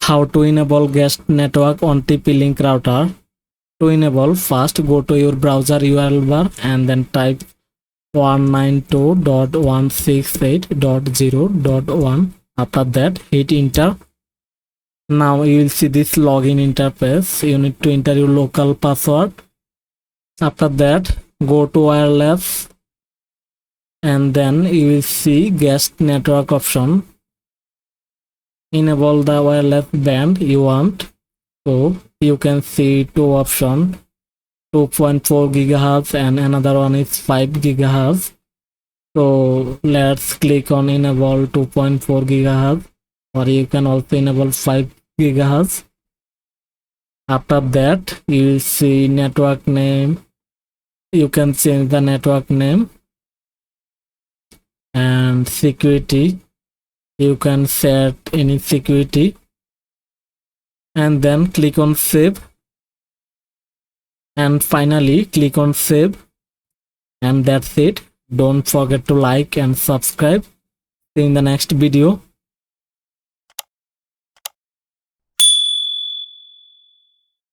How to enable guest network on TP-Link router. To enable, first go to your browser URL bar and then type 192.168.0.1. After that, hit enter. Now you will see this login interface. You need to enter your local password. After that, go to wireless and then you will see guest network option. Enable the wireless band you want. So you can see two options, 2.4 gigahertz and another one is 5 gigahertz. So let's click on enable 2.4 gigahertz, or you can also enable 5 gigahertz. After that, you will see network name. You can change the network name, and security. You can set any security and then click on save, and finally click on save, and that's it. Don't forget to like and subscribe. See you in the next video.